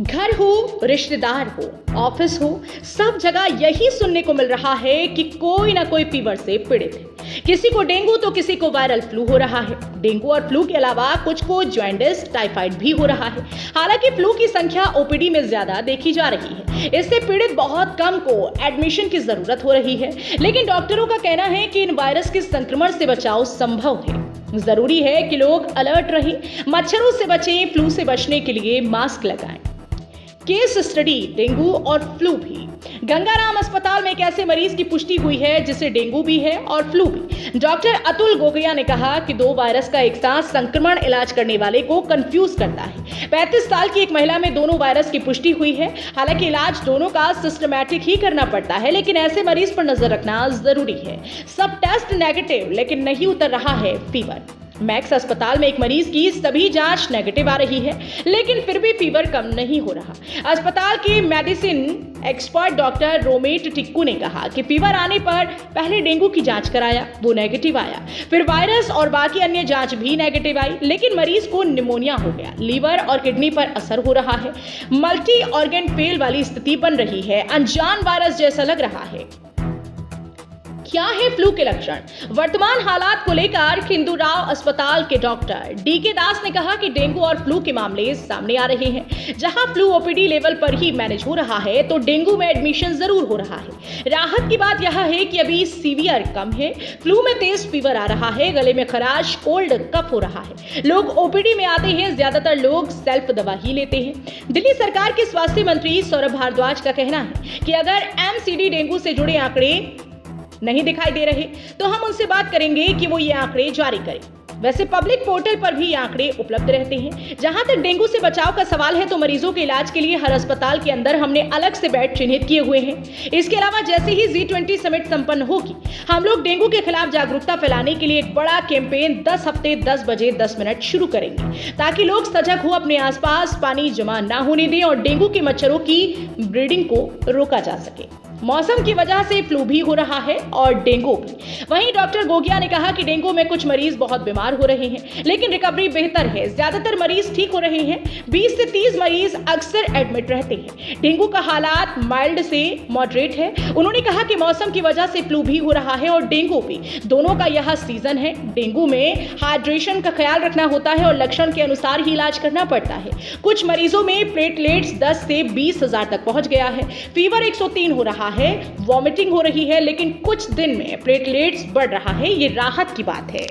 घर हो, रिश्तेदार हो, ऑफिस हो, सब जगह यही सुनने को मिल रहा है कि कोई ना कोई फीवर से पीड़ित है। किसी को डेंगू तो किसी को वायरल फ्लू हो रहा है। डेंगू और फ्लू के अलावा कुछ को जॉन्डिस, टाइफाइड भी हो रहा है। हालांकि फ्लू की संख्या ओपीडी में ज्यादा देखी जा रही है। इससे पीड़ित बहुत कम को एडमिशन की जरूरत हो रही है, लेकिन डॉक्टरों का कहना है कि इन वायरस के संक्रमण से बचाव संभव है। जरूरी है कि लोग अलर्ट रहें, मच्छरों से बचें, फ्लू से बचने के लिए मास्क लगाएं। केस स्टडी डेंगू और फ्लू भी। गंगाराम अस्पताल में एक ऐसे मरीज की पुष्टि हुई है जिसे डेंगू भी है और फ्लू भी। डॉक्टर अतुल गोगया ने कहा कि दो वायरस का एक साथ संक्रमण इलाज करने वाले को कंफ्यूज करता है। 35 साल की एक महिला में दोनों वायरस की पुष्टि हुई है। हालांकि इलाज दोनों का सिस्टमैटिक ही करना पड़ता है, लेकिन ऐसे मरीज पर नजर रखना जरूरी है। सब टेस्ट नेगेटिव, लेकिन नहीं उतर रहा है फीवर। मैक्स अस्पताल में एक मरीज की सभी जांच नेगेटिव आ रही है, लेकिन फिर भी फीवर कम नहीं हो रहा। अस्पताल के मेडिसिन एक्सपर्ट डॉक्टर रोमेट टिक्कू ने कहा कि फीवर आने पर पहले डेंगू की जांच कराया, वो नेगेटिव आया। फिर वायरस और बाकी अन्य जांच भी नेगेटिव आई, लेकिन मरीज को निमोनिया हो गया। लीवर और किडनी पर असर हो रहा है। मल्टी ऑर्गन फेल वाली स्थिति बन रही है। अनजान वायरस जैसा लग रहा है। क्या है फ्लू के लक्षण? वर्तमान हालात को लेकर खिंदूराव अस्पताल के डॉक्टर डीके दास ने कहा कि डेंगू और फ्लू के मामले सामने आ रहे हैं। जहां फ्लू ओपीडी लेवल पर ही मैनेज हो रहा है, तो डेंगू में एडमिशन जरूर हो रहा है। राहत की बात यह है कि अभी सीवियर कम है। फ्लू में तेज फीवर आ रहा है, गले में खराश, कोल्ड, कफ हो रहा है। लोग ओपीडी में आते हैं, ज्यादातर लोग सेल्फ दवा ही लेते हैं। दिल्ली सरकार के स्वास्थ्य मंत्री सौरभ भारद्वाज का कहना है कि अगर एमसीडी डेंगू से जुड़े आंकड़े नहीं दिखाई दे रहे तो हम उनसे बात करेंगे कि वो ये आंकड़े जारी करें। वैसे पब्लिक पोर्टल पर भी आंकड़े उपलब्ध रहते हैं। जहां तक डेंगू से बचाव का सवाल है, तो मरीजों के इलाज के लिए हर अस्पताल के अंदर हमने अलग से बेड चिन्हित किए हुए हैं। इसके अलावा जैसे ही G20 समिट संपन्न होगी, हम लोग डेंगू के खिलाफ जागरूकता फैलाने के लिए एक बड़ा कैंपेन 10 हफ्ते 10 बजे 10 मिनट शुरू करेंगे, ताकि लोग सजग हो, अपने आसपास पानी जमा ना होने दें और डेंगू के मच्छरों की ब्रीडिंग को रोका जा सके। मौसम की वजह से फ्लू भी हो रहा है और डेंगू भी। वहीं डॉक्टर गोगिया ने कहा कि डेंगू में कुछ मरीज बहुत बीमार हो रहे हैं, लेकिन रिकवरी बेहतर है। ज्यादातर मरीज ठीक हो रहे हैं। 20 से 30 मरीज अक्सर एडमिट रहते हैं। डेंगू का हालात माइल्ड से मॉडरेट है। उन्होंने कहा कि मौसम की वजह से फ्लू भी हो रहा है और डेंगू भी। दोनों का यह सीजन है। डेंगू में हाइड्रेशन का ख्याल रखना होता है और लक्षण के अनुसार ही इलाज करना पड़ता है। कुछ मरीजों में प्लेटलेट्स 10 से 20 हजार तक पहुंच गया है। फीवर 103 हो रहा है, वॉमिटिंग हो रही है, लेकिन कुछ दिन में प्लेटलेट्स बढ़ रहा है। ये राहत की बात है।